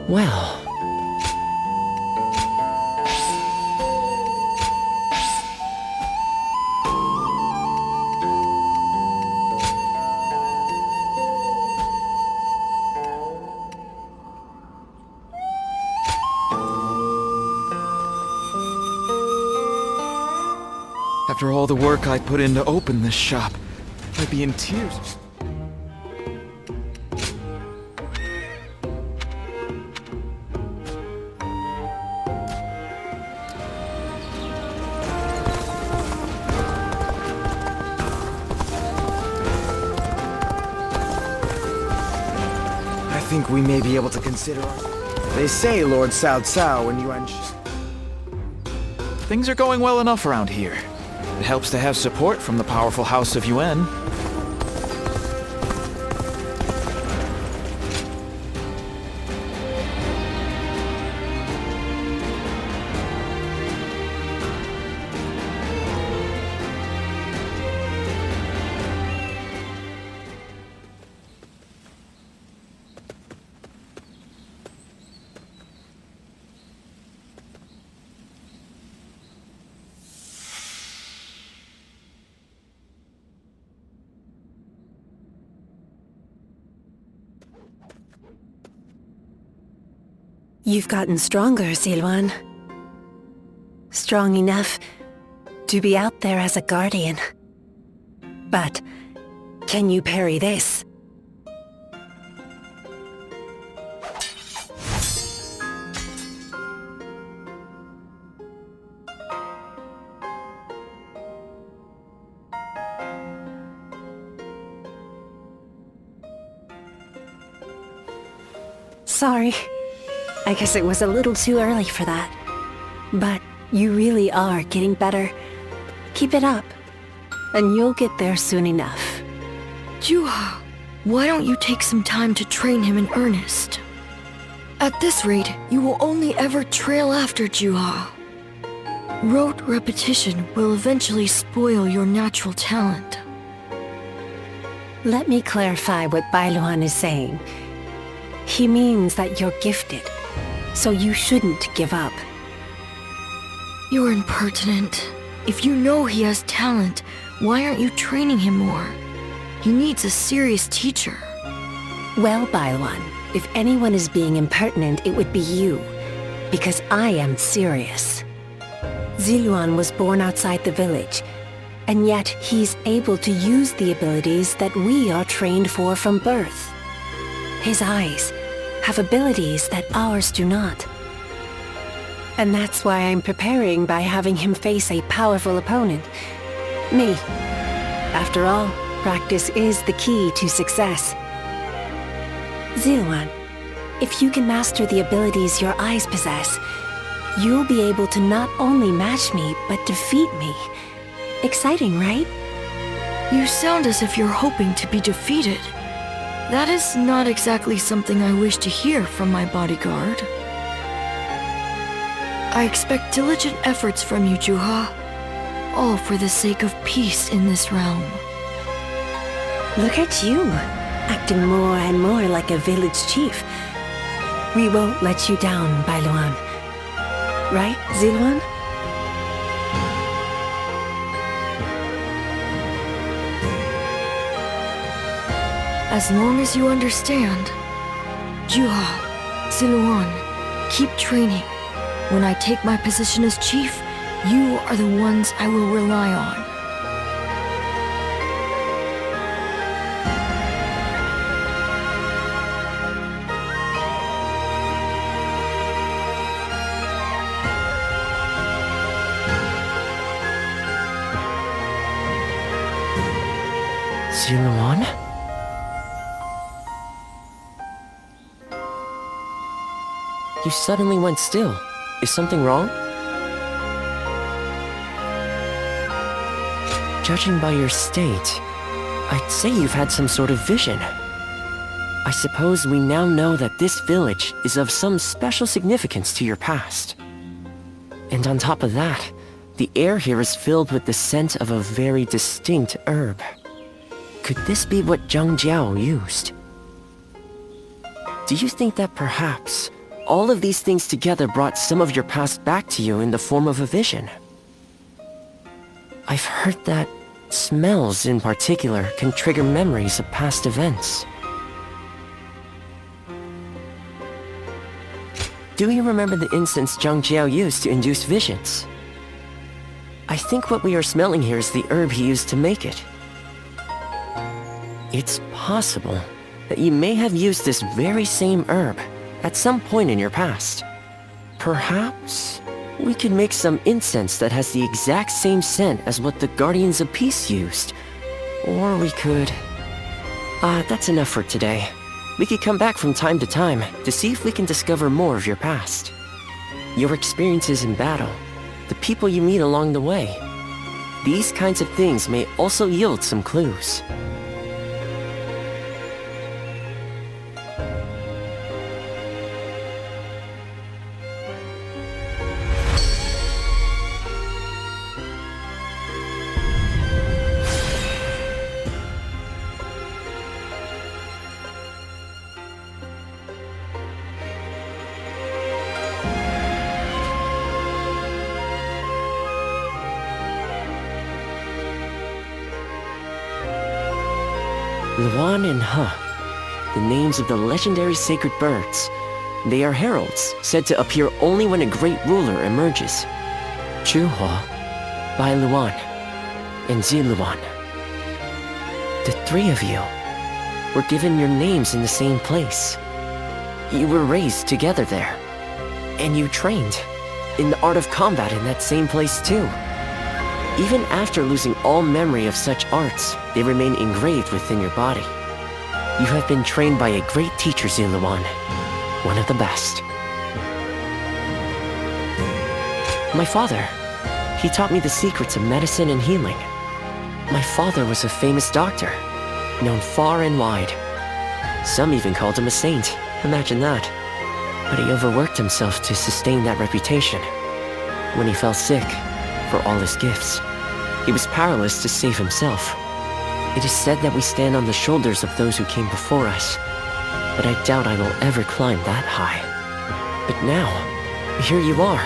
Well... After all the work I put in to open this shop, I'd be in tears. I think we may be able to consider our... They say, Lord Cao Cao, when you Things are going well enough around here. It helps to have support from the powerful House of Yuan. You've gotten stronger, Zilwan. Strong enough to be out there as a guardian. But can you parry this? Sorry. I guess it was a little too early for that. But you really are getting better. Keep it up, and you'll get there soon enough. Juha, why don't you take some time to train him in earnest? At this rate, you will only ever trail after Juha. Rote repetition will eventually spoil your natural talent. Let me clarify what Bailuan is saying. He means that you're gifted, so you shouldn't give up. You're impertinent. If you know he has talent, why aren't you training him more? He needs a serious teacher. Well, Bailuan, if anyone is being impertinent, it would be you. Because I am serious. Ziluan was born outside the village, and yet he's able to use the abilities that we are trained for from birth. His eyes have abilities that ours do not. And that's why I'm preparing by having him face a powerful opponent. Me. After all, practice is the key to success. Ziluan, if you can master the abilities your eyes possess, you'll be able to not only match me, but defeat me. Exciting, right? You sound as if you're hoping to be defeated. That is not exactly something I wish to hear from my bodyguard. I expect diligent efforts from you, Juha. All for the sake of peace in this realm. Look at you, acting more and more like a village chief. We won't let you down, Bailuan. Right, Ziluan? As long as you understand. Juha, Ziluan, keep training. When I take my position as chief, you are the ones I will rely on. Ziluan? You suddenly went still. Is something wrong? Judging by your state, I'd say you've had some sort of vision. I suppose we now know that this village is of some special significance to your past. And on top of that, the air here is filled with the scent of a very distinct herb. Could this be what Zhang Jiao used? Do you think that perhaps all of these things together brought some of your past back to you in the form of a vision. I've heard that smells in particular can trigger memories of past events. Do you remember the incense Zhang Jiao used to induce visions? I think what we are smelling here is the herb he used to make it. It's possible that you may have used this very same herb at some point in your past. Perhaps we could make some incense that has the exact same scent as what the Guardians of Peace used. Or we could... that's enough for today. We could come back from time to time to see if we can discover more of your past. Your experiences in battle, the people you meet along the way. These kinds of things may also yield some clues. Luan and He, the names of the legendary sacred birds. They are heralds, said to appear only when a great ruler emerges. Zhuhua, Bai Luan, and Ziluan. The three of you were given your names in the same place. You were raised together there, and you trained in the art of combat in that same place too. Even after losing all memory of such arts, they remain engraved within your body. You have been trained by a great teacher, Ziluan, one of the best. My father, he taught me the secrets of medicine and healing. My father was a famous doctor, known far and wide. Some even called him a saint, imagine that. But he overworked himself to sustain that reputation. When he fell sick, for all his gifts, he was powerless to save himself. It is said that we stand on the shoulders of those who came before us, but I doubt I will ever climb that high. But now, here you are,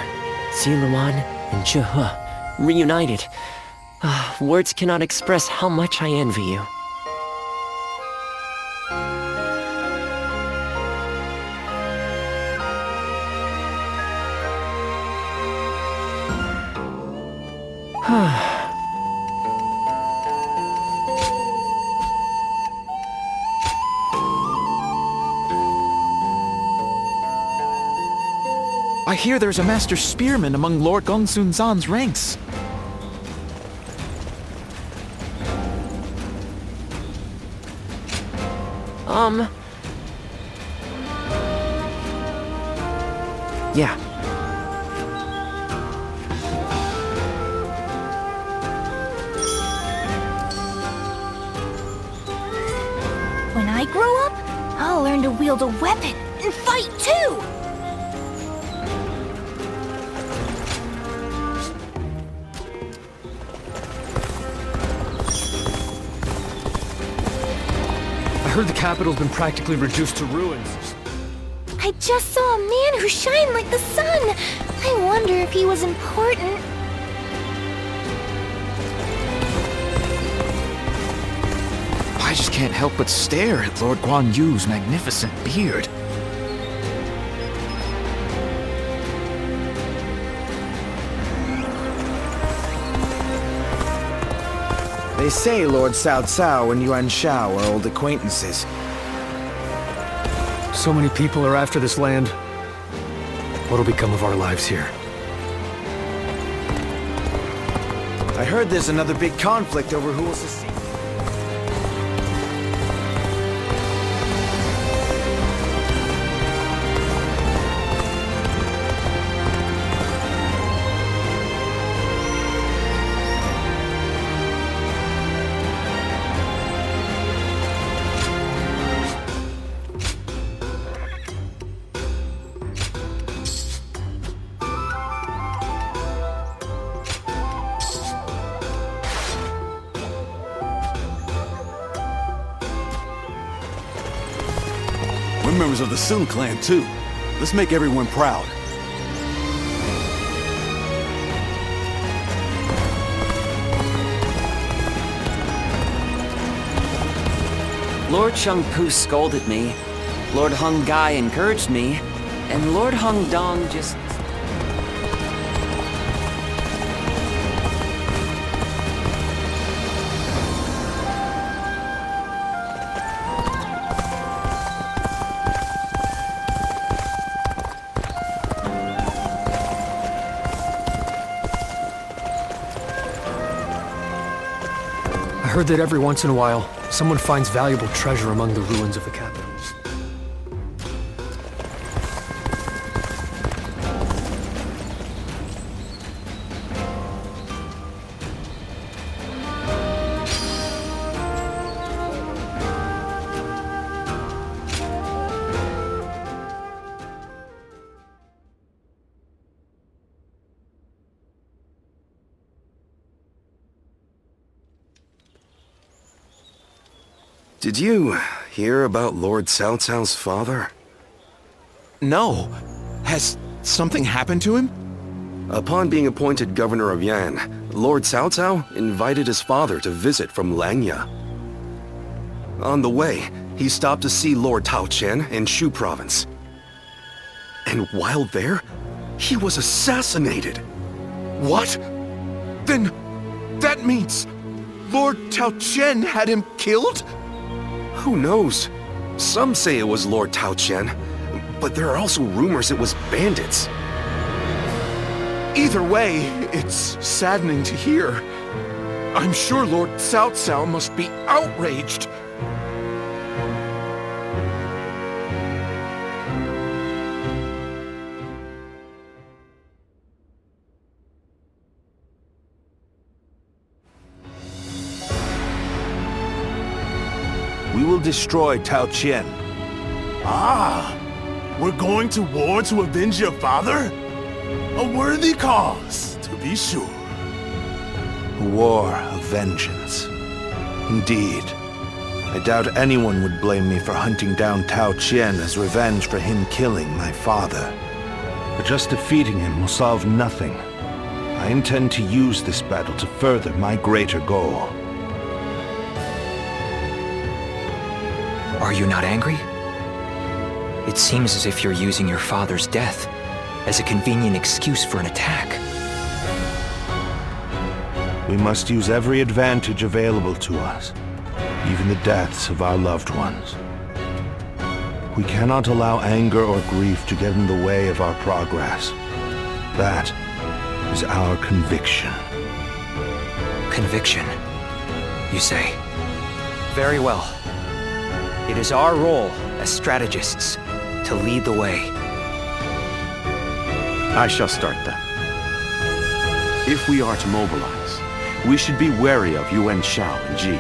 Ziluan and Zhuhe, reunited. Words cannot express how much I envy you. I hear there's a master spearman among Lord Gongsun Zan's ranks. Yeah. When I grow up, I'll learn to wield a weapon and fight too! I heard the capital's been practically reduced to ruins. I just saw a man who shined like the sun! I wonder if he was important. I just can't help but stare at Lord Guan Yu's magnificent beard. They say Lord Cao Cao and Yuan Shao are old acquaintances. So many people are after this land. What'll become of our lives here? I heard there's another big conflict over who will succeed. We're members of the Sun clan, too. Let's make everyone proud. Lord Shang-Pu scolded me, Lord Hung Gai encouraged me, and Lord Hung Dong just... I heard that every once in a while, someone finds valuable treasure among the ruins of the capitals. Did you hear about Lord Cao Cao's father? No. Has something happened to him? Upon being appointed governor of Yan, Lord Cao Cao invited his father to visit from Langya. On the way, he stopped to see Lord Tao Qian in Shu province. And while there, he was assassinated. What? Then that means Lord Tao Qian had him killed? Who knows? Some say it was Lord Tao Qian, but there are also rumors it was bandits. Either way, it's saddening to hear. I'm sure Lord Cao Cao must be outraged. We will destroy Tao Qian. Ah! We're going to war to avenge your father? A worthy cause, to be sure. A war of vengeance. Indeed. I doubt anyone would blame me for hunting down Tao Qian as revenge for him killing my father. But just defeating him will solve nothing. I intend to use this battle to further my greater goal. Are you not angry? It seems as if you're using your father's death as a convenient excuse for an attack. We must use every advantage available to us, even the deaths of our loved ones. We cannot allow anger or grief to get in the way of our progress. That is our conviction. Conviction, you say? Very well. It is our role as strategists to lead the way. I shall start then. If we are to mobilize, we should be wary of Yuan Shao and Ji.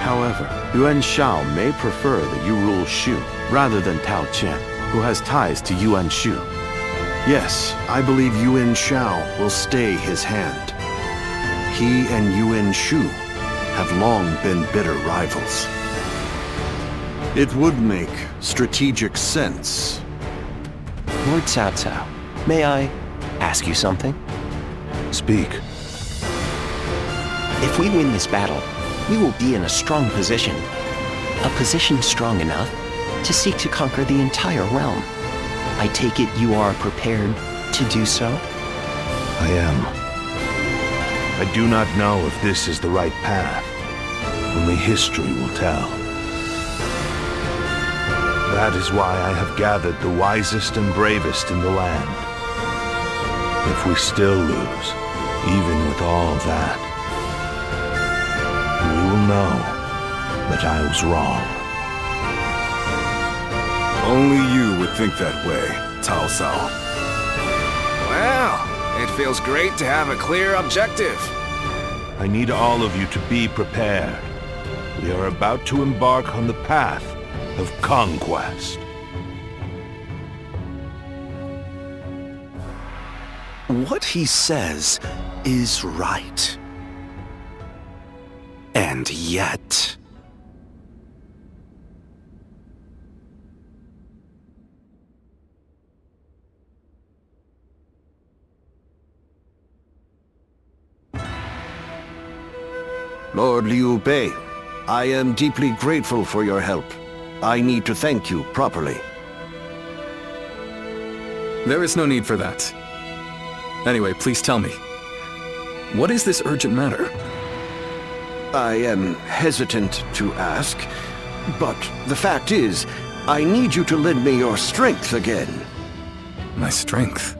However, Yuan Shao may prefer that you rule Shu rather than Tao Qian, who has ties to Yuan Shu. Yes, I believe Yuan Shao will stay his hand. He and Yuan Shu have long been bitter rivals. It would make strategic sense. Lord Cao Cao, may I ask you something? Speak. If we win this battle, we will be in a strong position. A position strong enough to seek to conquer the entire realm. I take it you are prepared to do so? I am. I do not know if this is the right path. Only history will tell. That is why I have gathered the wisest and bravest in the land. If we still lose, even with all that, we will know that I was wrong. Only you would think that way, Cao Cao. Well, it feels great to have a clear objective. I need all of you to be prepared. We are about to embark on the path of conquest. What he says is right. And yet... Lord Liu Bei, I am deeply grateful for your help. I need to thank you properly. There is no need for that. Anyway, please tell me. What is this urgent matter? I am hesitant to ask, but the fact is, I need you to lend me your strength again. My strength?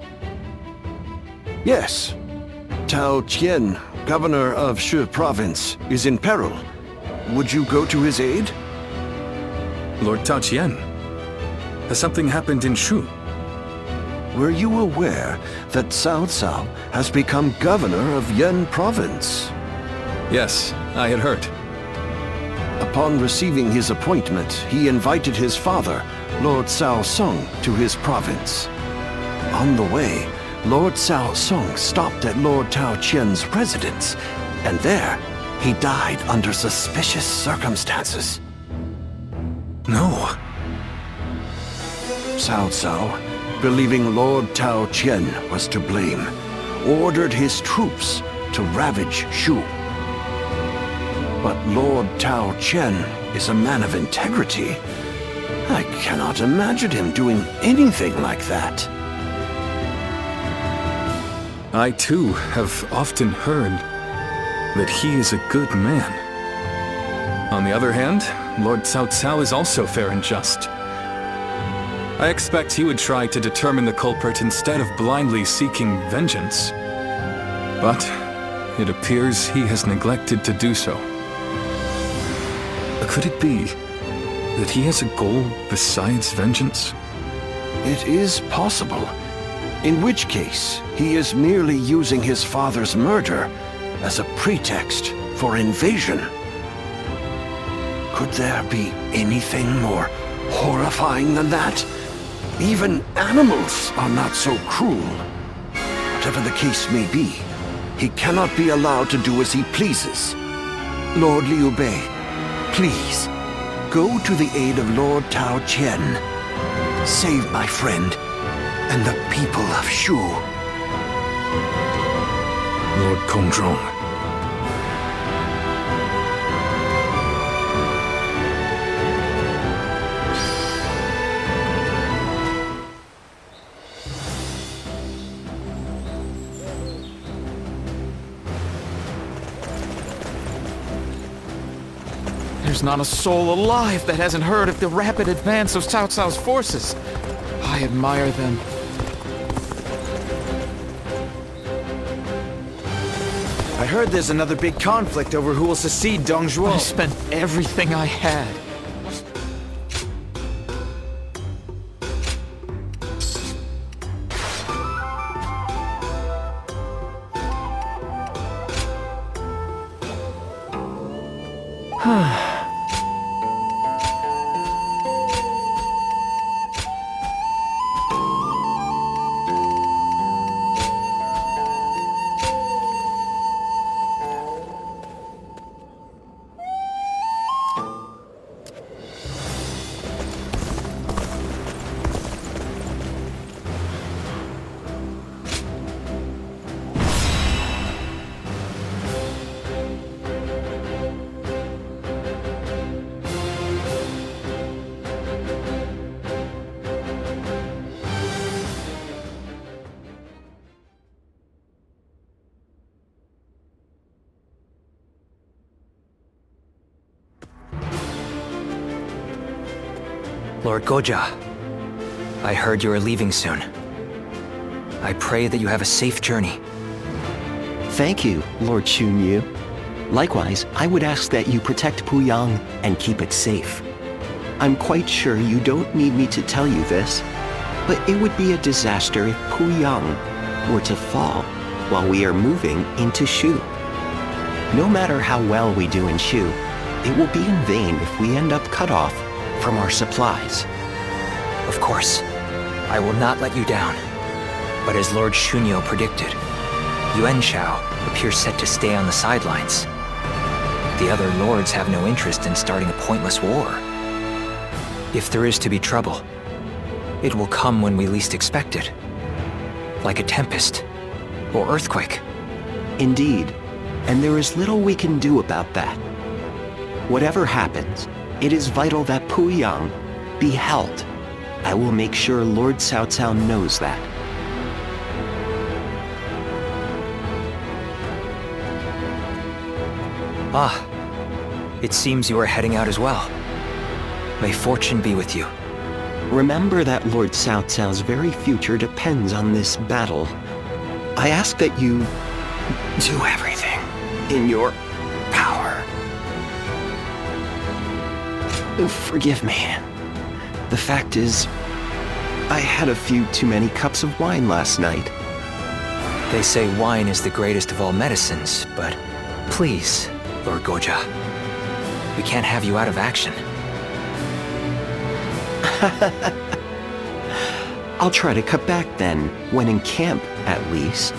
Yes. Tao Qian, governor of Shu province, is in peril. Would you go to his aid? Lord Tao Qian? Has something happened in Shu? Were you aware that Cao Cao has become governor of Yan province? Yes, I had heard. Upon receiving his appointment, he invited his father, Lord Cao Song, to his province. On the way, Lord Cao Song stopped at Lord Tao Qian's residence, and there, he died under suspicious circumstances. No. Cao Cao, believing Lord Tao Qian was to blame, ordered his troops to ravage Shu. But Lord Tao Qian is a man of integrity. I cannot imagine him doing anything like that. I too have often heard that he is a good man. On the other hand, Lord Cao Cao is also fair and just. I expect he would try to determine the culprit instead of blindly seeking vengeance. But it appears he has neglected to do so. Could it be that he has a goal besides vengeance? It is possible. In which case, he is merely using his father's murder as a pretext for invasion. Could there be anything more horrifying than that? Even animals are not so cruel. Whatever the case may be, he cannot be allowed to do as he pleases. Lord Liu Bei, please, go to the aid of Lord Tao Qian. Save my friend and the people of Shu. Lord Kongzhong. There's not a soul alive that hasn't heard of the rapid advance of Cao Cao's forces. I admire them. I heard there's another big conflict over who will succeed Dong Zhuo. I spent everything I had. Lord Goja, I heard you are leaving soon. I pray that you have a safe journey. Thank you, Lord Xunyu. Likewise, I would ask that you protect Puyang and keep it safe. I'm quite sure you don't need me to tell you this, but it would be a disaster if Puyang were to fall while we are moving into Shu. No matter how well we do in Shu, it will be in vain if we end up cut off from our supplies. Of course, I will not let you down. But as Lord Shunyo predicted, Yuan Shao appears set to stay on the sidelines. The other lords have no interest in starting a pointless war. If there is to be trouble, it will come when we least expect it. Like a tempest or earthquake. Indeed. and there is little we can do about that. Whatever happens, it is vital that Puyang be held. I will make sure Lord Cao Cao knows that. Ah, it seems you are heading out as well. May fortune be with you. Remember that Lord Cao Cao's very future depends on this battle. I ask that you do everything in your power. Forgive me. The fact is, I had a few too many cups of wine last night. They say wine is the greatest of all medicines, but please, Lord Goja, we can't have you out of action. I'll try to cut back then, when in camp, at least.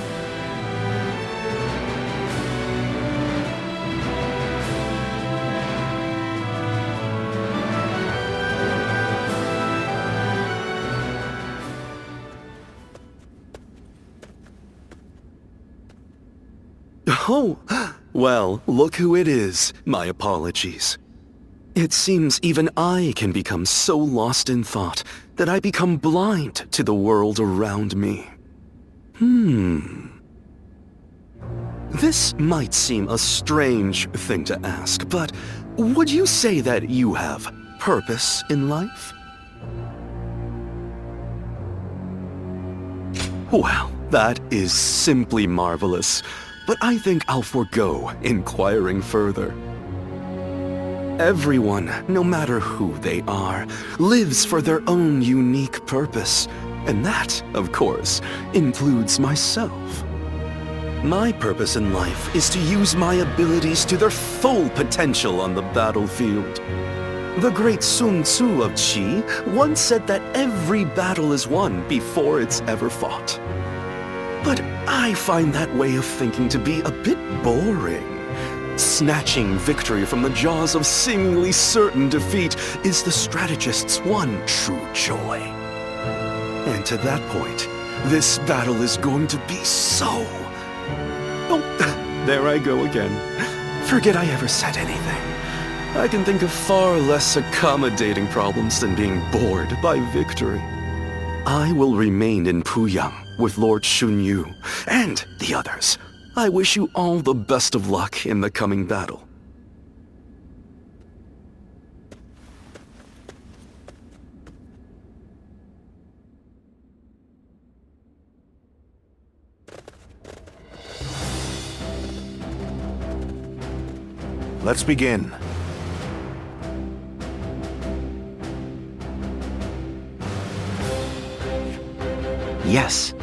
Oh, well, look who it is. My apologies. It seems even I can become so lost in thought that I become blind to the world around me. This might seem a strange thing to ask, but would you say that you have purpose in life? Well, that is simply marvelous, but I think I'll forego inquiring further. Everyone, no matter who they are, lives for their own unique purpose, and that, of course, includes myself. My purpose in life is to use my abilities to their full potential on the battlefield. The great Sun Tzu of Qi once said that every battle is won before it's ever fought. But I find that way of thinking to be a bit boring. Snatching victory from the jaws of seemingly certain defeat is the strategist's one true joy. And to that point, this battle is going to be so... Oh, there I go again. Forget I ever said anything. I can think of far less accommodating problems than being bored by victory. I will remain in Puyang with Lord Shunyu and the others. I wish you all the best of luck in the coming battle. Let's begin. Yes.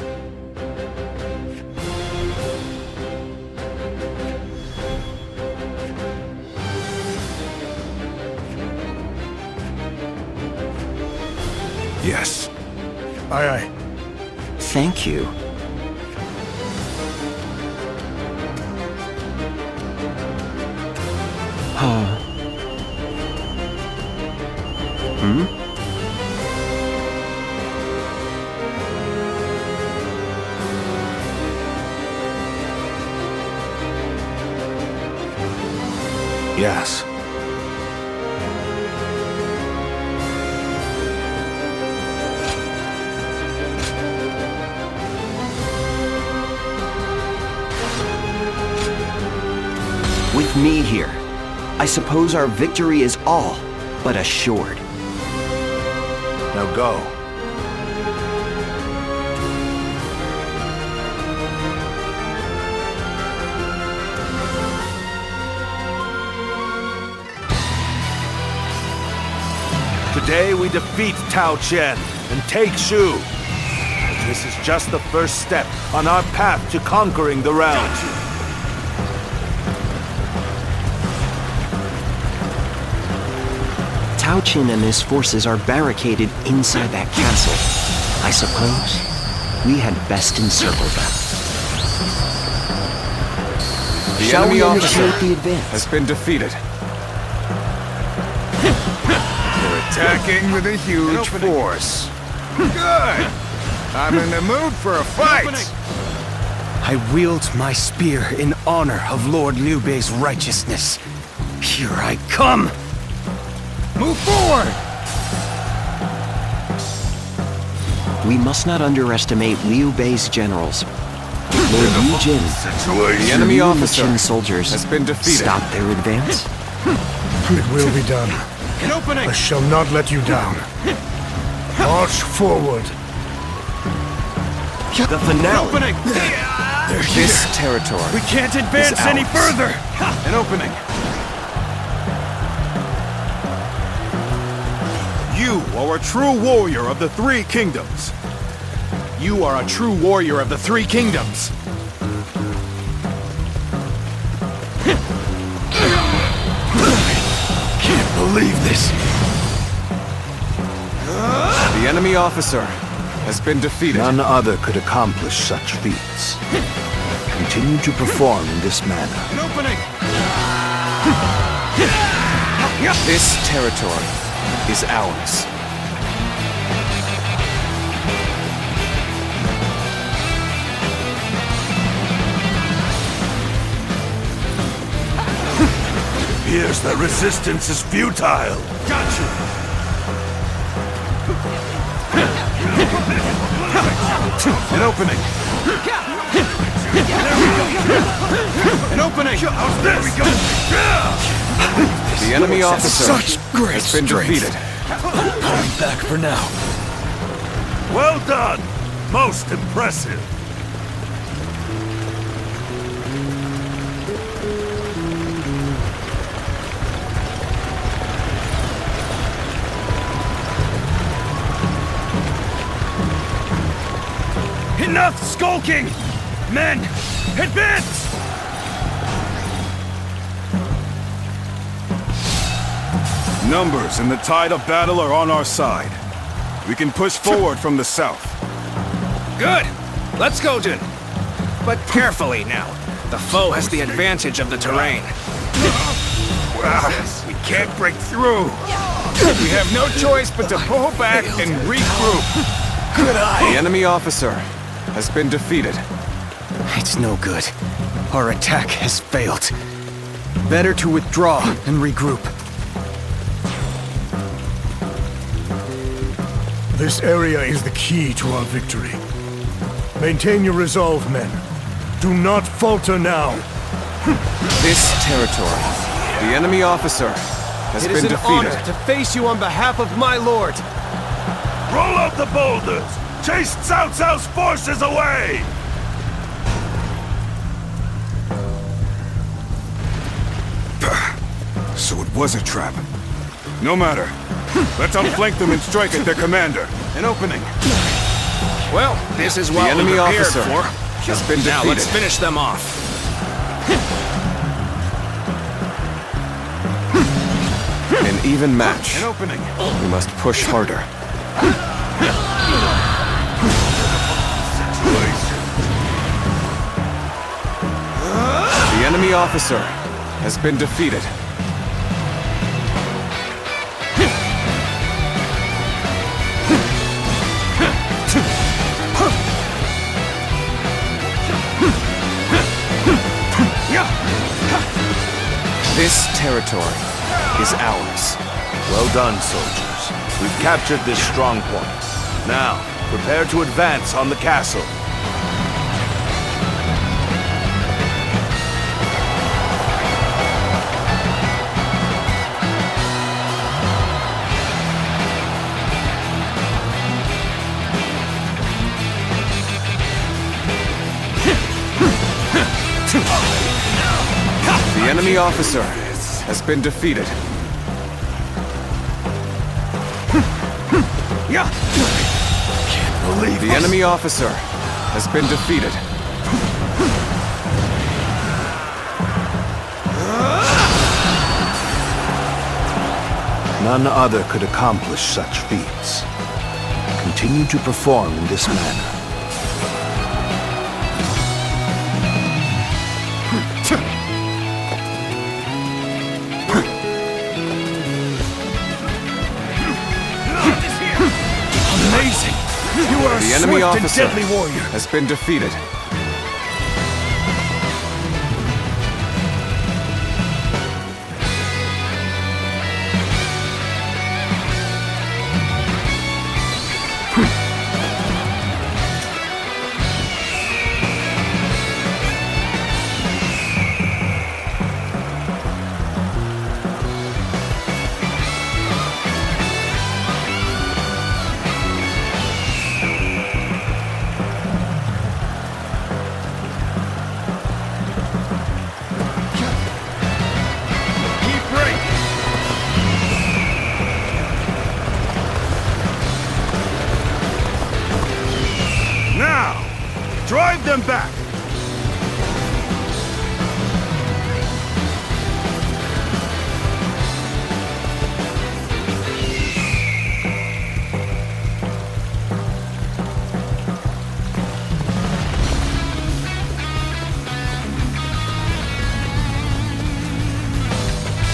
Yes. Aye, aye. Thank you. Yes. With me here, I suppose our victory is all but assured. Now go. Today we defeat Tao Chen and take Shu. But this is just the first step on our path to conquering the realm. Tao Chen and his forces are barricaded inside that castle. I suppose we had best encircle them. The Shall enemy we officer initiate the advance? has been defeated. Attacking with a huge force. Good! I'm in the mood for a fight! I wield my spear in honor of Lord Liu Bei's righteousness. Here I come! Move forward! We must not underestimate Liu Bei's generals. Lord Yu Jin, The enemy officer Qin soldiers has been defeated. stop their advance? It will be done. An opening! I shall not let you down. March forward. The finale! Opening! This territory. We can't advance any further! An opening. You are a true warrior of the Three Kingdoms. You are a true warrior of the Three Kingdoms. Can't believe this! The enemy officer has been defeated. None other could accomplish such feats. Continue to perform in this manner. An opening! This territory is ours. Appears that resistance is futile. Got you! An opening. An opening! There we go! The enemy officer Such great has been strength. defeated. Pulling back for now. Well done. Most impressive. Enough skulking! Men, advance! Numbers and the tide of battle are on our side. We can push forward from the south. Good! Let's go, Jin. But carefully now. The foe has the advantage of the terrain. We can't break through. We have no choice but to pull back and regroup. Good eye! The enemy officer has been defeated. It's no good. Our attack has failed. Better to withdraw and regroup. This area is the key to our victory. Maintain your resolve, men. Do not falter now. This territory, the enemy officer has It been is an defeated. honor to face you on behalf of my lord. Roll out the boulders! Chase Cao Cao's forces away! So it was a trap. No matter. Let's outflank them and strike at their commander. An opening. Well, this is The what enemy we prepared officer for. has been Now defeated. let's finish them off. An even match. An opening. We must push harder. The enemy officer has been defeated. This territory is ours. Well done, soldiers. We've captured this strong point. Now, prepare to advance on the castle. The enemy officer has been defeated. Can't believe The enemy officer has been defeated. None other could accomplish such feats. Continue to perform in this manner. Amazing! You are The a enemy swift and officer deadly warrior. has been defeated. Drive them back!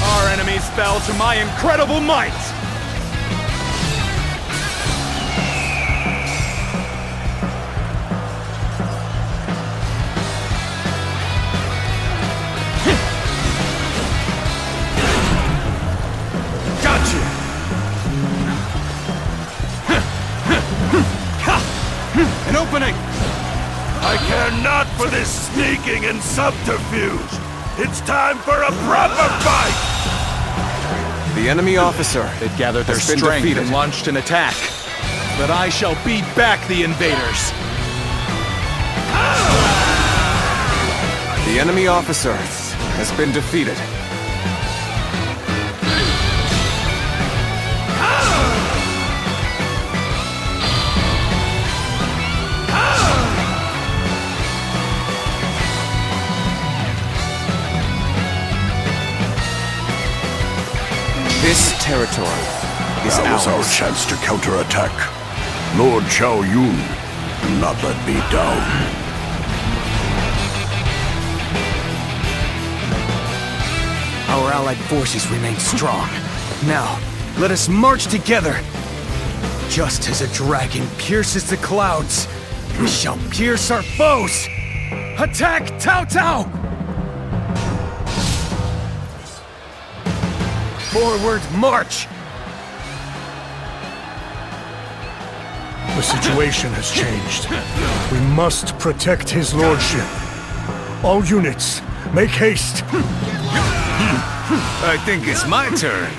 Our enemies fell to my incredible might! An opening! I care not for this sneaking and subterfuge! It's time for a proper fight! The enemy officer They've gathered their has been strength defeated. and launched an attack. But I shall beat back the invaders. The enemy officer has been defeated. This territory is Now is our ours. chance to counterattack. Lord Xiao Yun, do not let me down. Our allied forces remain strong. Now, let us march together. Just as a dragon pierces the clouds, we shall pierce our foes! Attack Cao Cao! Forward march! The situation has changed. We must protect his lordship. All units, make haste! I think it's my turn.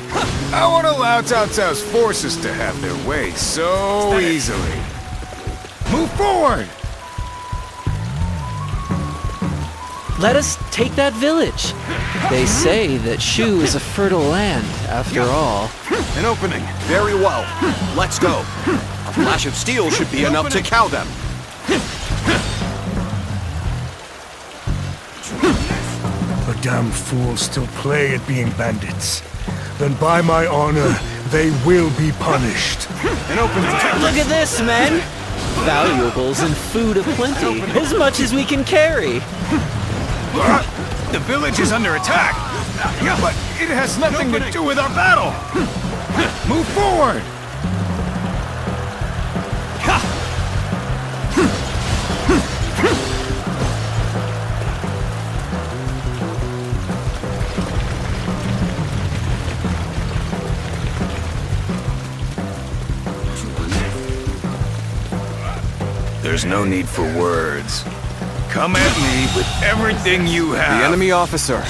I won't allow Cao Cao's forces to have their way so easily. Move forward! Let us take that village. They say that Shu is a fertile land, after all. An opening. Very well. Let's go. A flash of steel should be enough to cow them. The damn fools still play at being bandits. Then by my honor, they will be punished. An opening. Look at this, men! Valuables and food aplenty, as much as we can carry. The village is under attack. But it has nothing to do with our battle. Move forward. There's no need for words. Come at me with everything you have. The enemy officer.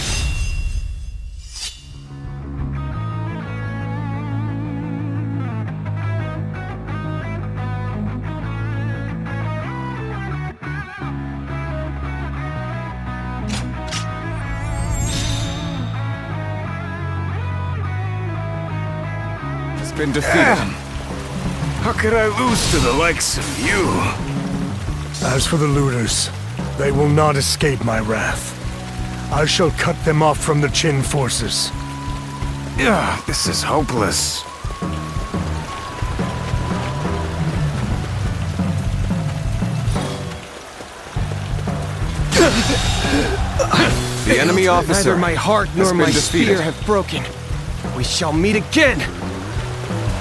Has been defeated. How could I lose to the likes of you? As for the looters, they will not escape my wrath. I shall cut them off from the Qin forces. Yeah, this is hopeless. The enemy officer. Neither my heart has nor been my defeated. spear have broken. We shall meet again!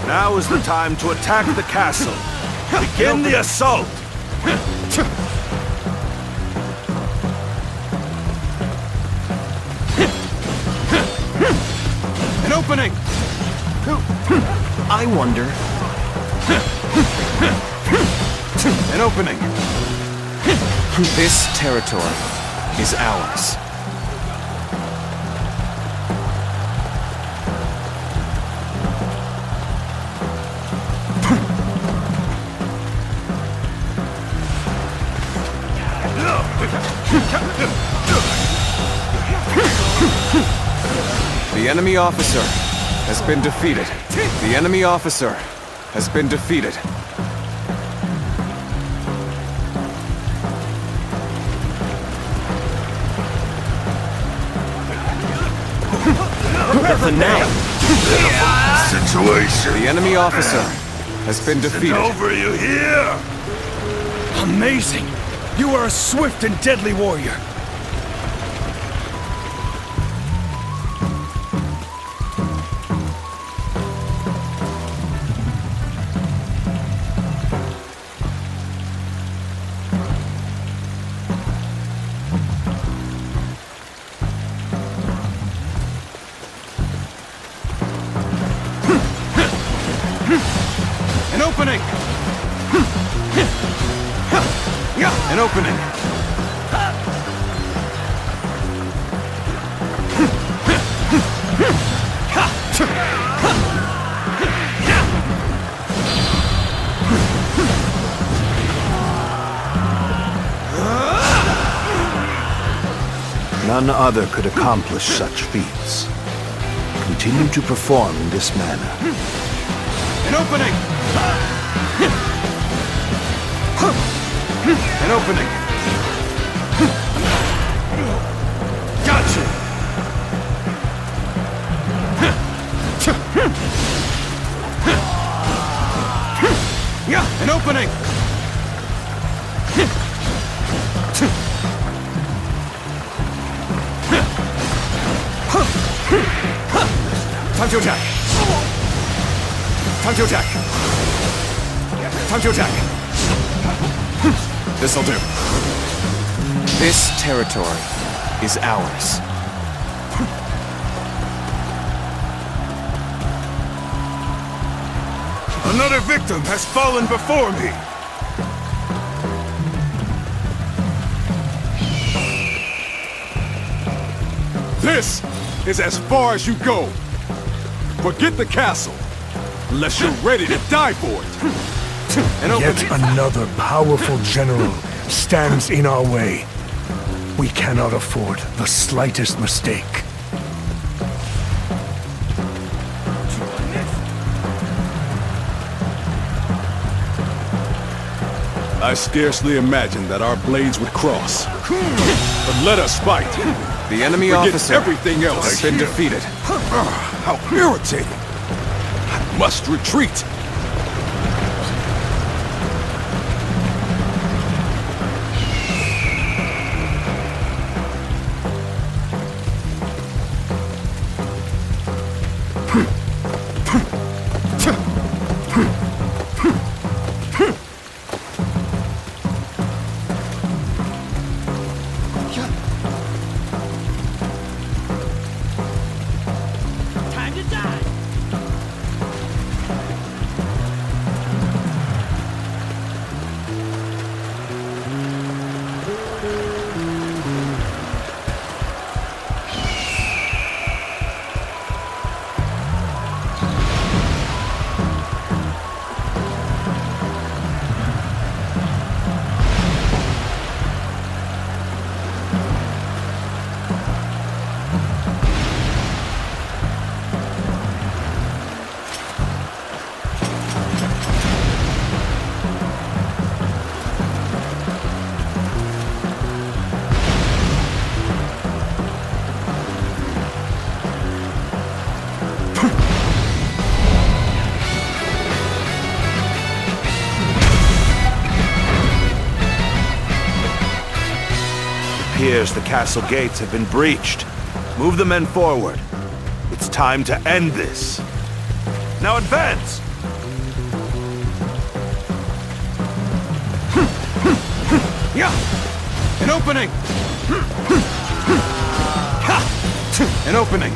Now is the time to attack the castle. Begin the assault! An opening! I wonder... An opening! This territory is ours. The enemy officer has been defeated. The enemy officer has been defeated. Nothing now. Situation. The enemy officer has been It's defeated. over, you hear? Amazing! You are a swift and deadly warrior. An opening! An opening! None other could accomplish such feats. Continue to perform in this manner. An opening! An opening! Gotcha! An opening! Time to attack! Time to attack! Time to attack! This'll do. This territory is ours. Another victim has fallen before me. This is as far as you go. Forget the castle, unless you're ready to die for it. Yet another powerful general stands in our way. We cannot afford the slightest mistake. I scarcely imagined that our blades would cross. But let us fight. The enemy Forget officer everything else has been defeated. How irritating! I must retreat. Appears the castle gates have been breached. Move the men forward. It's time to end this. Now advance! An opening! An opening!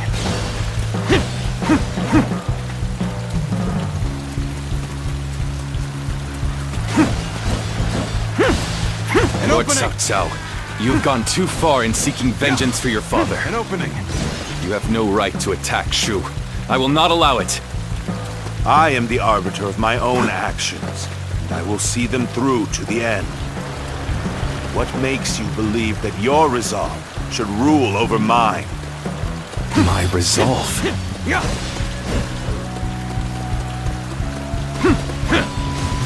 Lord Cao Cao, you've gone too far in seeking vengeance for your father. An opening! You have no right to attack Shu. I will not allow it. I am the arbiter of my own actions, and I will see them through to the end. What makes you believe that your resolve should rule over mine? My resolve?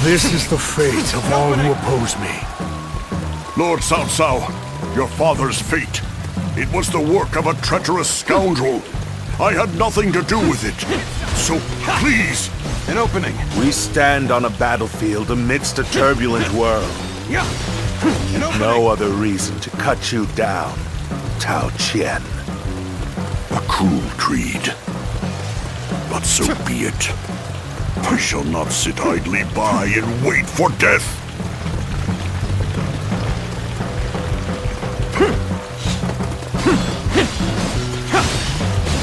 This is the fate of all who oppose me. Lord Cao Cao, your father's fate. It was the work of a treacherous scoundrel. I had nothing to do with it. So, please. An opening. We stand on a battlefield amidst a turbulent world. No other reason to cut you down, Tao Qian. A cruel creed. But so be it. I shall not sit idly by and wait for death.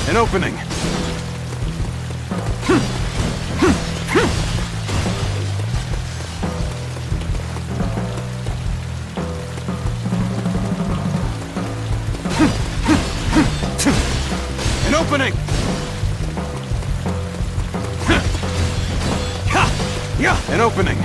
An opening. An opening. An opening.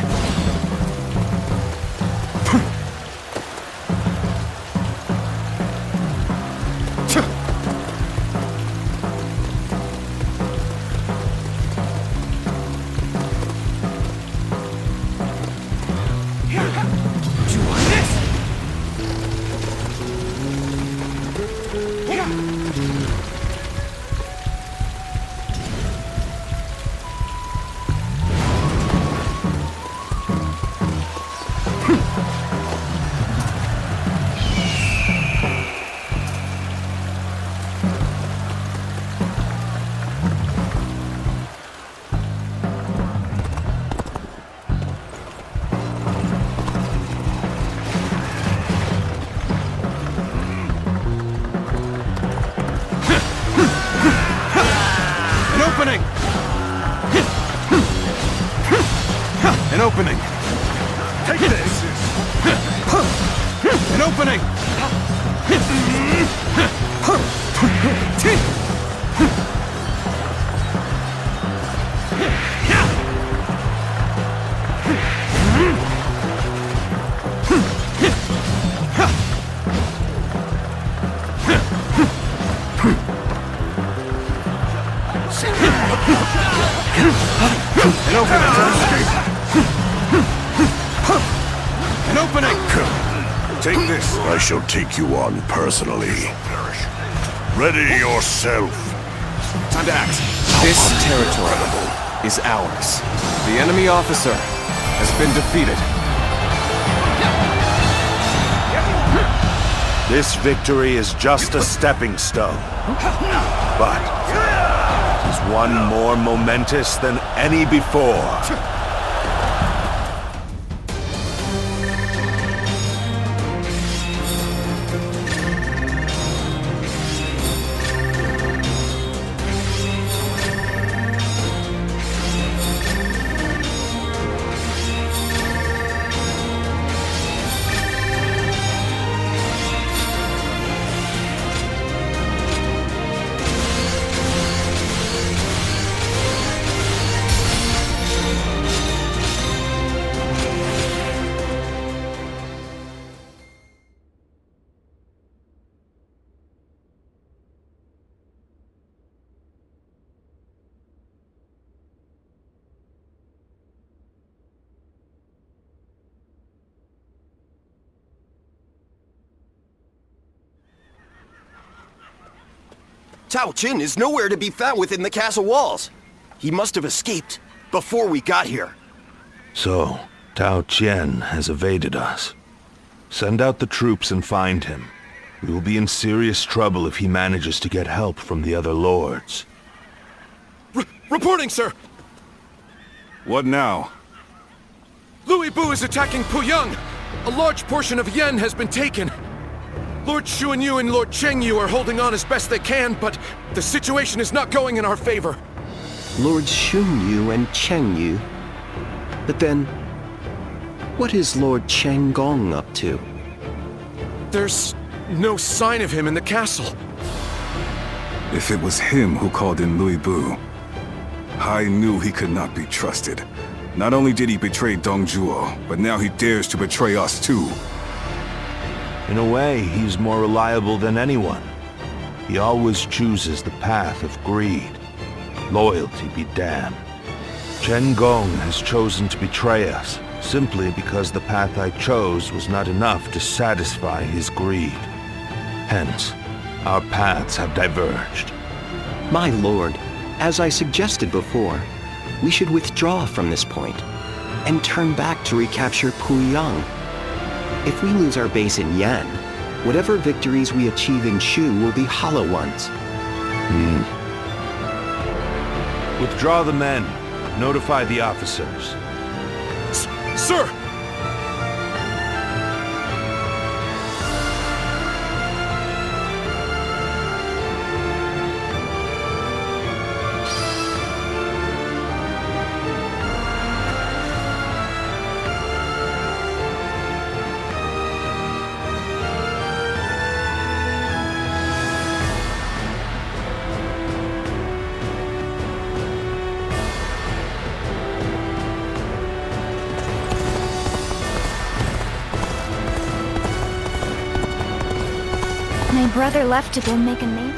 An opening! Take this! An opening! An opening! An opening! Take this! I shall take you on personally. Ready yourself. Time to act. This territory is ours. The enemy officer has been defeated. This victory is just a stepping stone. But it is one more momentous than any before. Tao Qian is nowhere to be found within the castle walls. He must have escaped before we got here. So, Tao Qian has evaded us. Send out the troops and find him. We will be in serious trouble if he manages to get help from the other lords. Reporting, sir! What now? Louis Bu is attacking Puyang! A large portion of Yen has been taken. Lord Xuanyu and Lord Chengyu are holding on as best they can, but the situation is not going in our favor. Lord Xunyu and Chengyu? But then, what is Lord Chenggong up to? There's no sign of him in the castle. If it was him who called in Louis Bu, I knew he could not be trusted. Not only did he betray Dongzhuo, but now he dares to betray us too. In a way, he's more reliable than anyone. He always chooses the path of greed. Loyalty be damned. Chen Gong has chosen to betray us, simply because the path I chose was not enough to satisfy his greed. Hence, our paths have diverged. My lord, as I suggested before, we should withdraw from this point and turn back to recapture Puyang. If we lose our base in Yan, whatever victories we achieve in Shu will be hollow ones. Withdraw the men. Notify the officers. Sir! My brother left to go make a name.